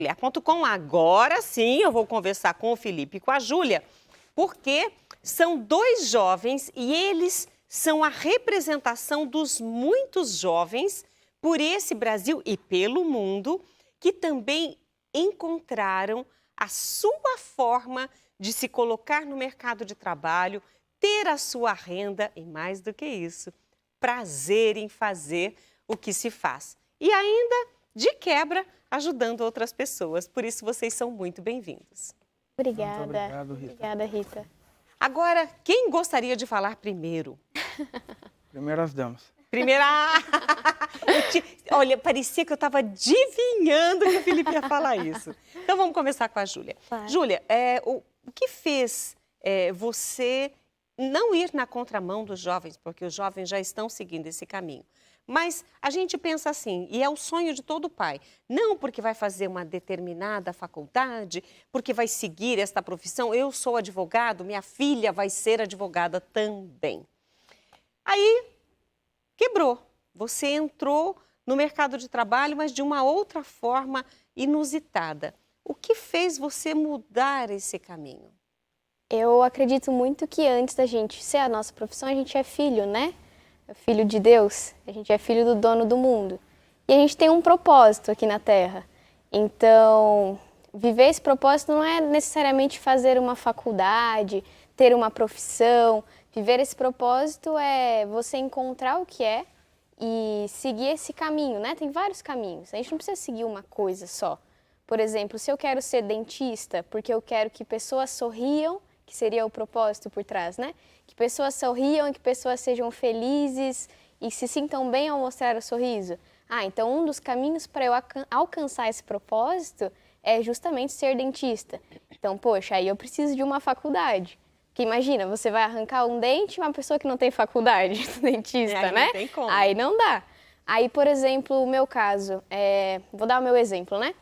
Mulher.com. Agora sim eu vou conversar com o Felipe e com a Júlia, porque são dois jovens e eles são a representação dos muitos jovens por esse Brasil e pelo mundo que também encontraram a sua forma de se colocar no mercado de trabalho, ter a sua renda e, mais do que isso, prazer em fazer o que se faz. E ainda, de quebra, ajudando outras pessoas. Por isso, vocês são muito bem-vindos. Obrigada. Muito obrigado, Rita. Obrigada, Rita. Agora, quem gostaria de falar primeiro? Primeiro as damas. Primeira... Olha, parecia que eu estava adivinhando que o Felipe ia falar isso. Então, vamos começar com a Júlia. Claro. Júlia, o que fez você não ir na contramão dos jovens? Porque os jovens já estão seguindo esse caminho. Mas a gente pensa assim, e é o sonho de todo pai, não porque vai fazer uma determinada faculdade, porque vai seguir esta profissão, eu sou advogado, minha filha vai ser advogada também. Aí, quebrou. Você entrou no mercado de trabalho, mas de uma outra forma inusitada. O que fez você mudar esse caminho? Eu acredito muito que antes da gente ser a nossa profissão, a gente é filho, né? É filho de Deus, a gente é filho do dono do mundo. E a gente tem um propósito aqui na Terra. Então, viver esse propósito não é necessariamente fazer uma faculdade, ter uma profissão. Viver esse propósito é você encontrar o que é e seguir esse caminho, né? Tem vários caminhos, a gente não precisa seguir uma coisa só. Por exemplo, se eu quero ser dentista porque eu quero que pessoas sorriam, que seria o propósito por trás, né? Que pessoas sorriam e que pessoas sejam felizes e se sintam bem ao mostrar o sorriso. Ah, então um dos caminhos para eu alcançar esse propósito é justamente ser dentista. Então, poxa, aí eu preciso de uma faculdade. Porque imagina, você vai arrancar um dente e uma pessoa que não tem faculdade, dentista, Aí né? não tem como. Aí não dá. Aí, por exemplo, o meu caso, vou dar o meu exemplo, né?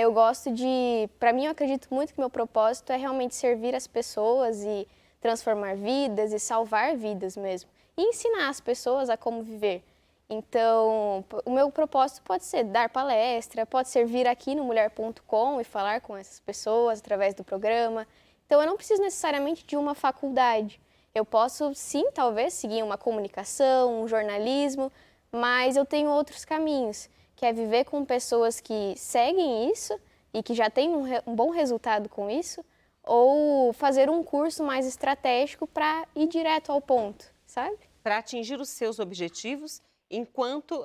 Eu gosto de... Para mim, eu acredito muito que meu propósito é realmente servir as pessoas e transformar vidas e salvar vidas mesmo. E ensinar as pessoas a como viver. Então, o meu propósito pode ser dar palestra, pode ser vir aqui no Mulher.com e falar com essas pessoas através do programa. Então, eu não preciso necessariamente de uma faculdade. Eu posso, sim, talvez, seguir uma comunicação, um jornalismo, mas eu tenho outros caminhos, que é viver com pessoas que seguem isso e que já têm um bom resultado com isso, ou fazer um curso mais estratégico para ir direto ao ponto, sabe? Para atingir os seus objetivos, enquanto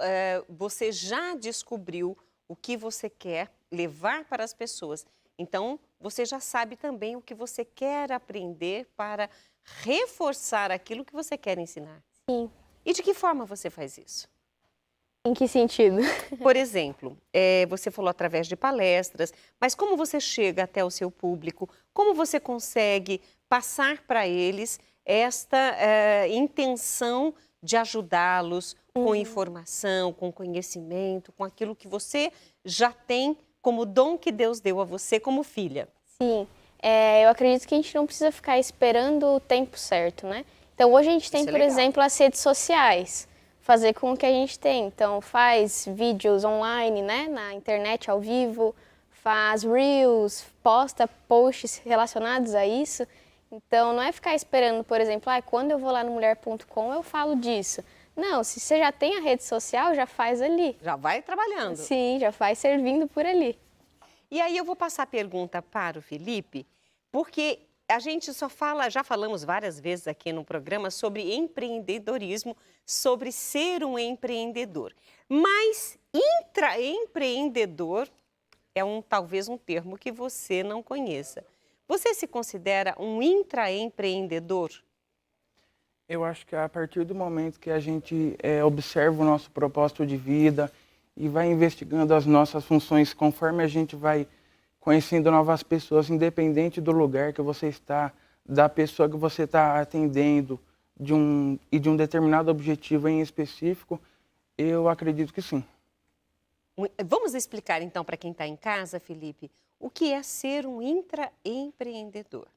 você já descobriu o que você quer levar para as pessoas. Então, você já sabe também o que você quer aprender para reforçar aquilo que você quer ensinar. Sim. E de que forma você faz isso? Em que sentido? Por exemplo, você falou através de palestras, mas como você chega até o seu público? Como você consegue passar para eles esta intenção de ajudá-los com informação, com conhecimento, com aquilo que você já tem como dom que Deus deu a você como filha? Sim, eu acredito que a gente não precisa ficar esperando o tempo certo, né? Então, hoje a gente tem, Isso é por legal. exemplo, as redes sociais. Fazer com o que a gente tem. Então, faz vídeos online, né? Na internet, ao vivo, faz reels, posta posts relacionados a isso. Então, não é ficar esperando, por exemplo, quando eu vou lá no Mulher.com eu falo disso. Não, se você já tem a rede social, já faz ali. Já vai trabalhando. Sim, já faz servindo por ali. E aí eu vou passar a pergunta para o Felipe, porque a gente já falamos várias vezes aqui no programa sobre empreendedorismo, sobre ser um empreendedor. Mas intraempreendedor é talvez um termo que você não conheça. Você se considera um intraempreendedor? Eu acho que a partir do momento que a gente observa o nosso propósito de vida e vai investigando as nossas funções conforme a gente vai conhecendo novas pessoas, independente do lugar que você está, da pessoa que você está atendendo de um determinado objetivo em específico, eu acredito que sim. Vamos explicar então para quem está em casa, Felipe, o que é ser um intraempreendedor?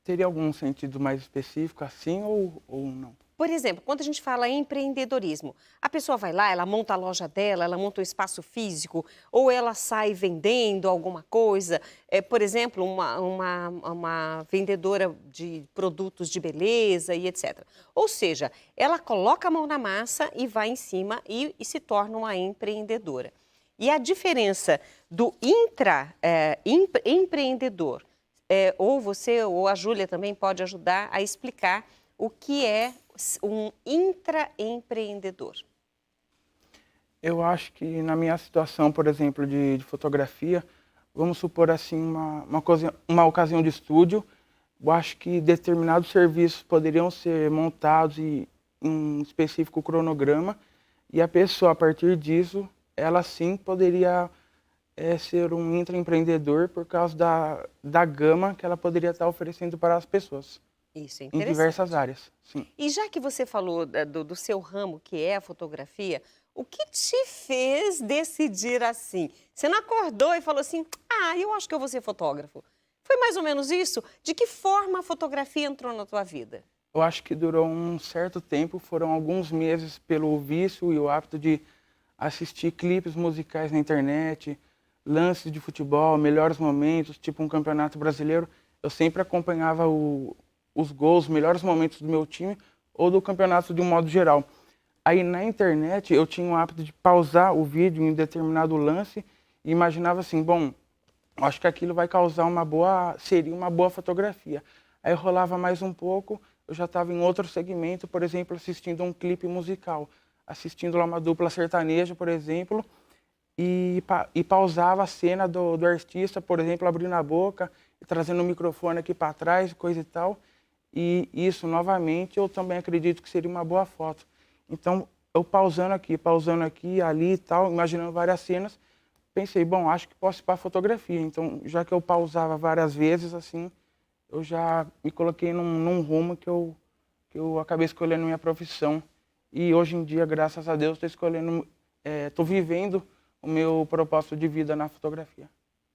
Teria algum sentido mais específico assim ou não? Por exemplo, quando a gente fala em empreendedorismo, a pessoa vai lá, ela monta a loja dela, ela monta um espaço físico, ou ela sai vendendo alguma coisa. Por exemplo, uma vendedora de produtos de beleza e etc. Ou seja, ela coloca a mão na massa e vai em cima e se torna uma empreendedora. E a diferença do empreendedor, ou você ou a Júlia também pode ajudar a explicar o que é um intraempreendedor. Eu acho que na minha situação, por exemplo, de fotografia, vamos supor assim uma ocasião de estúdio, eu acho que determinados serviços poderiam ser montados em um específico cronograma e a pessoa, a partir disso, ela sim poderia ser um intraempreendedor por causa da gama que ela poderia estar oferecendo para as pessoas. Isso é Em interessante. diversas áreas, sim. E já que você falou do seu ramo, que é a fotografia, o que te fez decidir assim? Você não acordou e falou assim, eu acho que eu vou ser fotógrafo. Foi mais ou menos isso? De que forma a fotografia entrou na tua vida? Eu acho que durou um certo tempo, foram alguns meses pelo vício e o hábito de assistir clipes musicais na internet, lances de futebol, melhores momentos, tipo um campeonato brasileiro. Eu sempre acompanhava os gols, os melhores momentos do meu time ou do campeonato de um modo geral. Aí na internet eu tinha o hábito de pausar o vídeo em determinado lance e imaginava assim, bom, acho que aquilo vai causar seria uma boa fotografia. Aí rolava mais um pouco, eu já estava em outro segmento, por exemplo, assistindo um clipe musical, assistindo lá uma dupla sertaneja, por exemplo, e pausava a cena do artista, por exemplo, abrindo a boca, trazendo o microfone aqui para trás, coisa e tal. E isso, novamente, eu também acredito que seria uma boa foto. Então, eu pausando aqui, ali e tal, imaginando várias cenas, pensei, bom, acho que posso ir para a fotografia. Então, já que eu pausava várias vezes, assim, eu já me coloquei num rumo que eu acabei escolhendo minha profissão. E hoje em dia, graças a Deus, estou vivendo o meu propósito de vida na fotografia.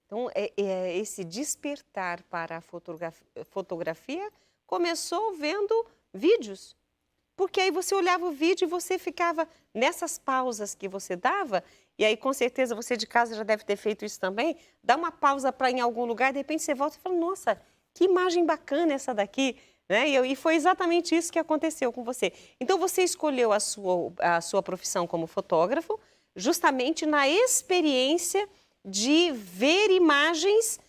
Então, esse despertar para a fotografia começou vendo vídeos. Porque aí você olhava o vídeo e você ficava nessas pausas que você dava, e aí com certeza você de casa já deve ter feito isso também, dá uma pausa para ir em algum lugar, de repente você volta e fala, nossa, que imagem bacana essa daqui, né? E foi exatamente isso que aconteceu com você. Então você escolheu a sua profissão como fotógrafo, justamente na experiência de ver imagens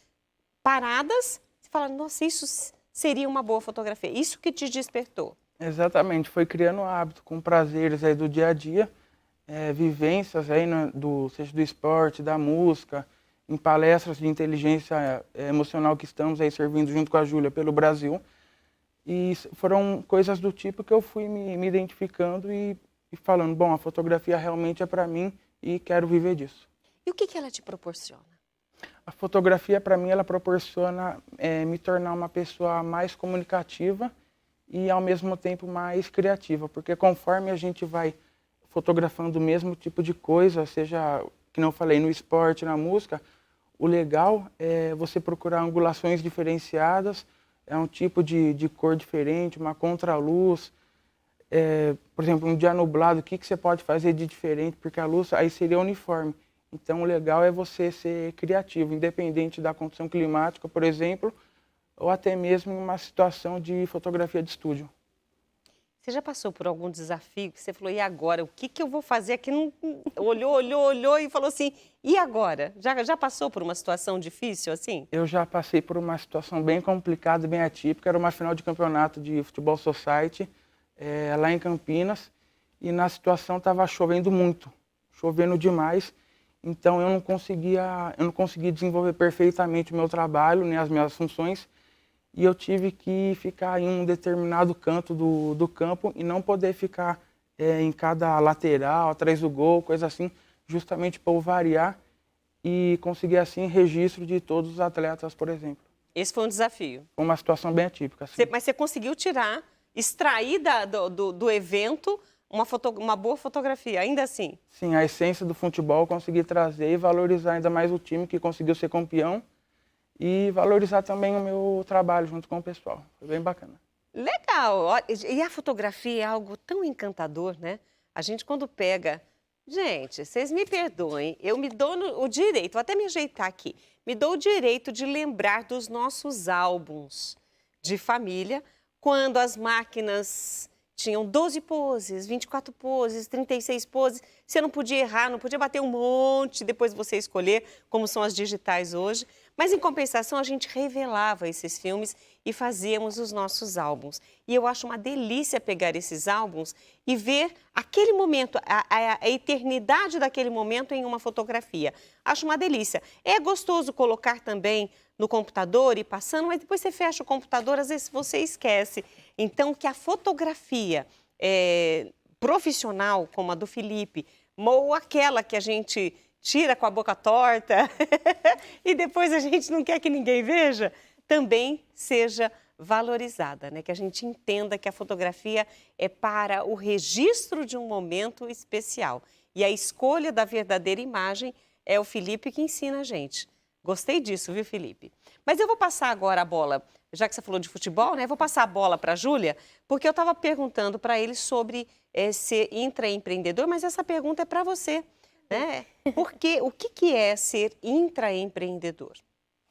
paradas, você fala, nossa, isso seria uma boa fotografia, isso que te despertou. Exatamente, foi criando um hábito com prazeres aí do dia a dia, vivências aí seja do esporte, da música, em palestras de inteligência emocional que estamos aí servindo junto com a Júlia pelo Brasil. E foram coisas do tipo que eu fui me identificando e falando, bom, a fotografia realmente é para mim e quero viver disso. E o que ela te proporciona? A fotografia, para mim, ela proporciona me tornar uma pessoa mais comunicativa e, ao mesmo tempo, mais criativa. Porque conforme a gente vai fotografando o mesmo tipo de coisa, seja, que não falei, no esporte, na música, o legal é você procurar angulações diferenciadas, um tipo de cor diferente, uma contraluz. Por exemplo, um dia nublado, o que você pode fazer de diferente? Porque a luz aí seria uniforme. Então, o legal é você ser criativo, independente da condição climática, por exemplo, ou até mesmo em uma situação de fotografia de estúdio. Você já passou por algum desafio que você falou, e agora? O que eu vou fazer aqui? Olhou e falou assim, e agora? Já passou por uma situação difícil assim? Eu já passei por uma situação bem complicada, bem atípica. Era uma final de campeonato de futebol society, lá em Campinas, e na situação estava chovendo muito, chovendo demais. Então eu não consegui desenvolver perfeitamente o meu trabalho, né, as minhas funções, e eu tive que ficar em um determinado canto do campo e não poder ficar em cada lateral, atrás do gol, coisa assim, justamente para eu variar e conseguir assim registro de todos os atletas, por exemplo. Esse foi um desafio. Foi uma situação bem atípica. Assim. Mas você conseguiu extrair do evento uma boa fotografia, ainda assim? Sim, a essência do futebol eu consegui trazer e valorizar ainda mais o time que conseguiu ser campeão e valorizar também o meu trabalho junto com o pessoal. Foi bem bacana. Legal. E a fotografia é algo tão encantador, né? A gente quando pega... Gente, vocês me perdoem, eu me dou o direito, vou até me ajeitar aqui, me dou o direito de lembrar dos nossos álbuns de família, quando as máquinas tinham 12 poses, 24 poses, 36 poses, você não podia errar, não podia bater um monte, depois você escolher, como são as digitais hoje. Mas, em compensação, a gente revelava esses filmes e fazíamos os nossos álbuns. E eu acho uma delícia pegar esses álbuns e ver aquele momento, a eternidade daquele momento em uma fotografia. Acho uma delícia. É gostoso colocar também no computador e passando, mas depois você fecha o computador, às vezes você esquece. Então, que a fotografia profissional, como a do Felipe, ou aquela que a gente tira com a boca torta e depois a gente não quer que ninguém veja, também seja valorizada, né? Que a gente entenda que a fotografia é para o registro de um momento especial. E a escolha da verdadeira imagem é o Felipe que ensina a gente. Gostei disso, viu, Felipe? Mas eu vou passar agora a bola, já que você falou de futebol, né? Vou passar a bola para a Júlia, porque eu estava perguntando para ele sobre ser intraempreendedor, mas essa pergunta é para você, né? Porque o que é ser intraempreendedor?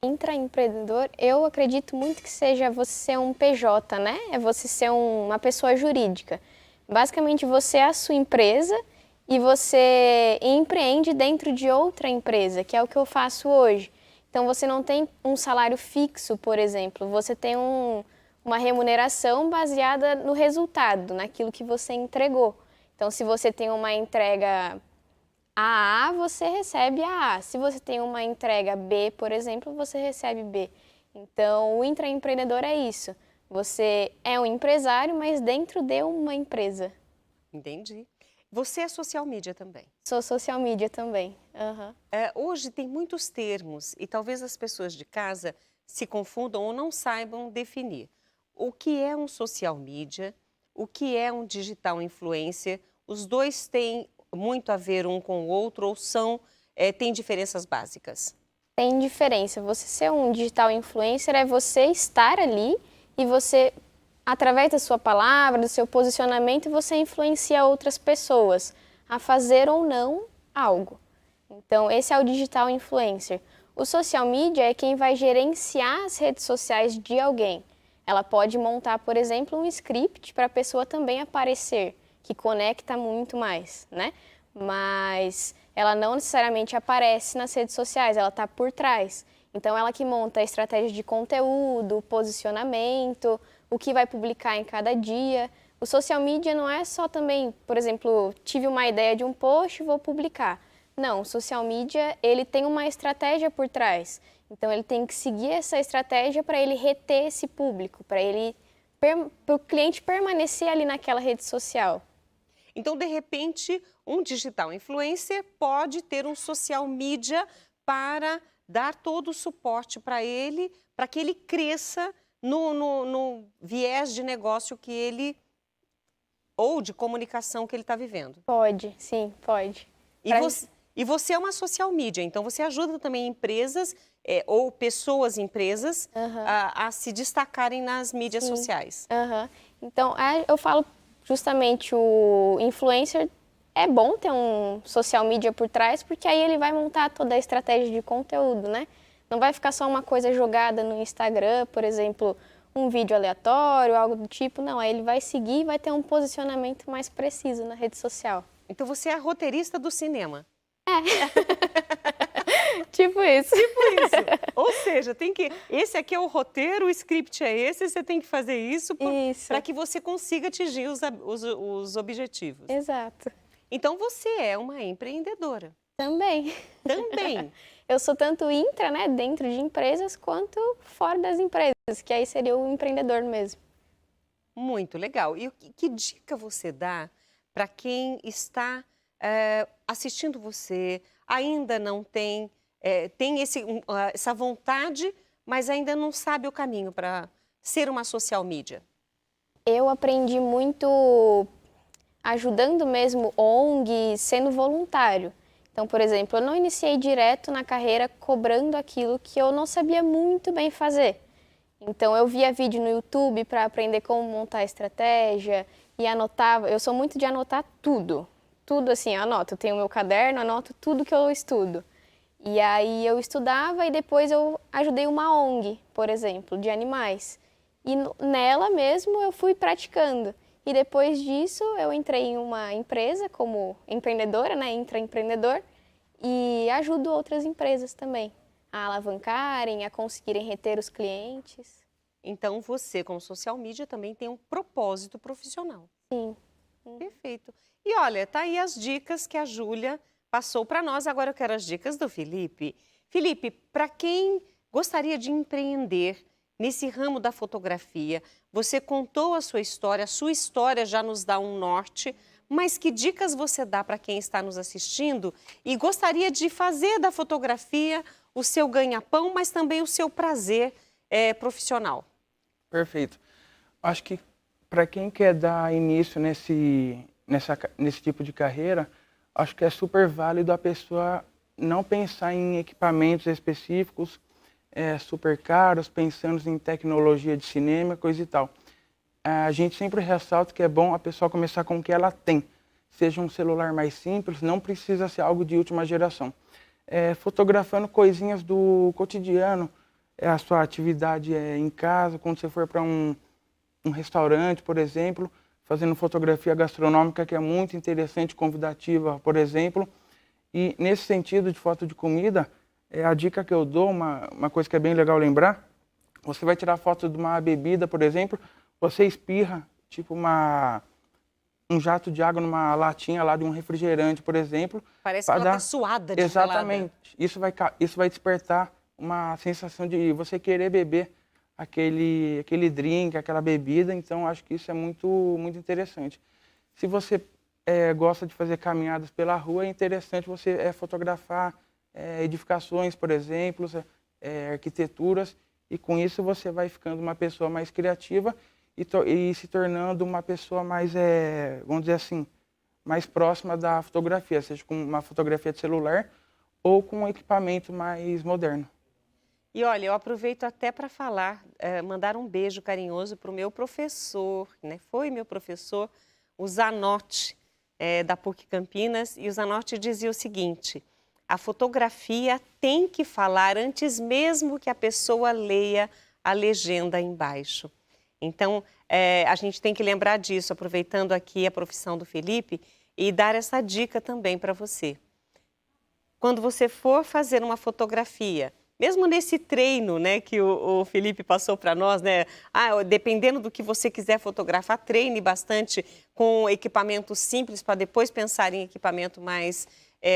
Intraempreendedor, eu acredito muito que seja você ser um PJ, né? É você ser uma pessoa jurídica. Basicamente, você é a sua empresa e você empreende dentro de outra empresa, que é o que eu faço hoje. Então, você não tem um salário fixo, por exemplo, você tem uma remuneração baseada no resultado, naquilo que você entregou. Então, se você tem uma entrega A, você recebe a A. Se você tem uma entrega B, por exemplo, você recebe B. Então, o intraempreendedor é isso. Você é um empresário, mas dentro de uma empresa. Entendi. Você é social media também? Sou social media também. Uhum. Hoje tem muitos termos e talvez as pessoas de casa se confundam ou não saibam definir. O que é um social media? O que é um digital influencer? Os dois têm muito a ver um com o outro ou têm diferenças básicas? Tem diferença. Você ser um digital influencer é você estar ali e você, através da sua palavra, do seu posicionamento, você influencia outras pessoas a fazer ou não algo. Então, esse é o digital influencer. O social media é quem vai gerenciar as redes sociais de alguém. Ela pode montar, por exemplo, um script para a pessoa também aparecer, que conecta muito mais, né? Mas ela não necessariamente aparece nas redes sociais, ela está por trás. Então, ela que monta a estratégia de conteúdo, posicionamento, o que vai publicar em cada dia. O social media não é só também, por exemplo, tive uma ideia de um post e vou publicar. Não, o social media, ele tem uma estratégia por trás. Então, ele tem que seguir essa estratégia para ele reter esse público, para o cliente permanecer ali naquela rede social. Então, de repente, um digital influencer pode ter um social media para dar todo o suporte para ele, para que ele cresça no viés de negócio que ele, ou de comunicação que ele está vivendo. Pode, sim, pode. E você é uma social media, então você ajuda também empresas ou pessoas, empresas, a se destacarem nas mídias sociais. Então, eu falo justamente o influencer, é bom ter um social media por trás, porque aí ele vai montar toda a estratégia de conteúdo, né? Não vai ficar só uma coisa jogada no Instagram, por exemplo, um vídeo aleatório, algo do tipo. Não, aí ele vai seguir e vai ter um posicionamento mais preciso na rede social. Então você é a roteirista do cinema. Tipo isso. Tipo isso. Ou seja, esse aqui é o roteiro, o script é esse, você tem que fazer isso para que você consiga atingir os objetivos. Exato. Então você é uma empreendedora. Também. Também. Eu sou tanto intra, né, dentro de empresas, quanto fora das empresas, que aí seria o empreendedor mesmo. Muito legal. E que dica você dá para quem está assistindo você, ainda não tem essa vontade, mas ainda não sabe o caminho para ser uma social media? Eu aprendi muito ajudando mesmo ONG, sendo voluntário. Então, por exemplo, eu não iniciei direto na carreira cobrando aquilo que eu não sabia muito bem fazer. Então eu via vídeo no YouTube para aprender como montar estratégia e anotava. Eu sou muito de anotar tudo. Tudo assim, eu anoto. Eu tenho meu caderno, anoto tudo que eu estudo. E aí eu estudava e depois eu ajudei uma ONG, por exemplo, de animais. E nela mesmo eu fui praticando. E depois disso eu entrei em uma empresa como empreendedora, né, intraempreendedor, e ajudo outras empresas também a alavancarem, a conseguirem reter os clientes. Então, você, como social media, também tem um propósito profissional. Sim. Perfeito. E olha, tá aí as dicas que a Júlia passou para nós. Agora eu quero as dicas do Felipe. Felipe, para quem gostaria de empreender nesse ramo da fotografia, você contou a sua história já nos dá um norte, mas que dicas você dá para quem está nos assistindo e gostaria de fazer da fotografia o seu ganha-pão, mas também o seu prazer profissional? Perfeito. Acho que para quem quer dar início nesse tipo de carreira, acho que é super válido a pessoa não pensar em equipamentos específicos, super caros, pensando em tecnologia de cinema, coisa e tal. A gente sempre ressalta que é bom a pessoa começar com o que ela tem. Seja um celular mais simples, não precisa ser algo de última geração. Fotografando coisinhas do cotidiano, a sua atividade em casa, quando você for para um restaurante, por exemplo, fazendo fotografia gastronômica, que é muito interessante, convidativa, por exemplo. E nesse sentido de foto de comida, a dica que eu dou, uma coisa que é bem legal lembrar, você vai tirar foto de uma bebida, por exemplo, você espirra, tipo um jato de água numa latinha lá de um refrigerante, por exemplo. Parece que ela está suada de gelada. Exatamente. Isso vai despertar uma sensação de você querer beber aquele drink, aquela bebida. Então, acho que isso é muito, muito interessante. Se você gosta de fazer caminhadas pela rua, é interessante você fotografar edificações, por exemplo, arquiteturas, e com isso você vai ficando uma pessoa mais criativa e se tornando uma pessoa mais, vamos dizer assim, mais próxima da fotografia, seja com uma fotografia de celular ou com um equipamento mais moderno. E olha, eu aproveito até para falar, mandar um beijo carinhoso para o meu professor, né? Foi meu professor, o Zanotti, da PUC Campinas, e o Zanotti dizia o seguinte: a fotografia tem que falar antes mesmo que a pessoa leia a legenda embaixo. Então, a gente tem que lembrar disso, aproveitando aqui a profissão do Felipe, e dar essa dica também para você. Quando você for fazer uma fotografia, mesmo nesse treino, né, que o Felipe passou para nós, né, dependendo do que você quiser fotografar, treine bastante com equipamento simples para depois pensar em equipamento mais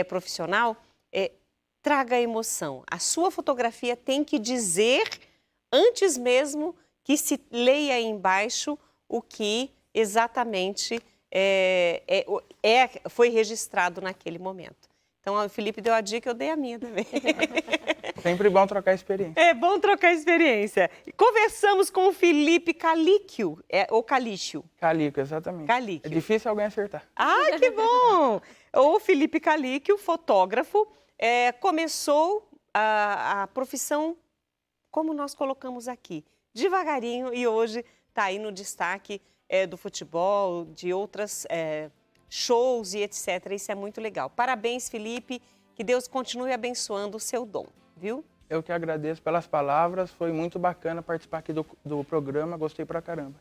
profissional, traga a emoção. A sua fotografia tem que dizer, antes mesmo que se leia aí embaixo, o que exatamente foi registrado naquele momento. Então, o Felipe deu a dica, eu dei a minha também. Sempre bom trocar experiência. É bom trocar experiência. Conversamos com o Felipe Calíquio, ou Calício? Calíquio, exatamente. Calíquio. É difícil alguém acertar. Ah, que bom! O Felipe Calíquio, fotógrafo, começou a profissão, como nós colocamos aqui, devagarinho, e hoje está aí no destaque do futebol, de outras shows e etc. Isso é muito legal. Parabéns, Felipe, que Deus continue abençoando o seu dom, viu? Eu que agradeço pelas palavras, foi muito bacana participar aqui do programa, gostei pra caramba.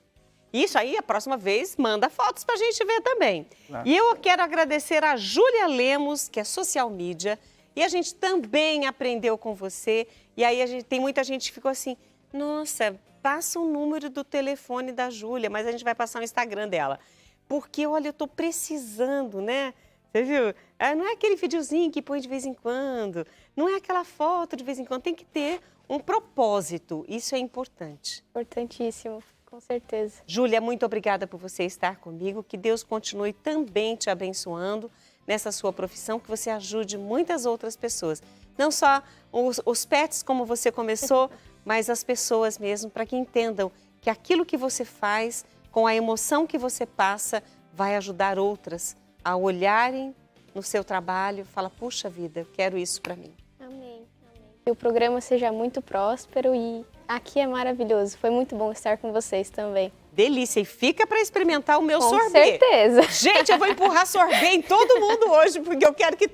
Isso aí, a próxima vez, manda fotos pra gente ver também. Claro. E eu quero agradecer a Júlia Lemos, que é social media, e a gente também aprendeu com você, e aí tem muita gente que ficou assim, nossa, passa o número do telefone da Júlia, mas a gente vai passar o Instagram dela. Porque, olha, eu tô precisando, né? Você viu? Não é aquele videozinho que põe de vez em quando, não é aquela foto de vez em quando, tem que ter um propósito, isso é importante. Importantíssimo, com certeza. Júlia, muito obrigada por você estar comigo, que Deus continue também te abençoando nessa sua profissão, que você ajude muitas outras pessoas. Não só os pets, como você começou, mas as pessoas mesmo, para que entendam que aquilo que você faz, com a emoção que você passa, vai ajudar outras a olharem no seu trabalho e falar, puxa vida, eu quero isso para mim. Amém, amém. Que o programa seja muito próspero e aqui é maravilhoso. Foi muito bom estar com vocês também. Delícia. E fica para experimentar o meu Com sorbet. certeza. Gente, eu vou empurrar sorbet em todo mundo hoje, porque eu quero que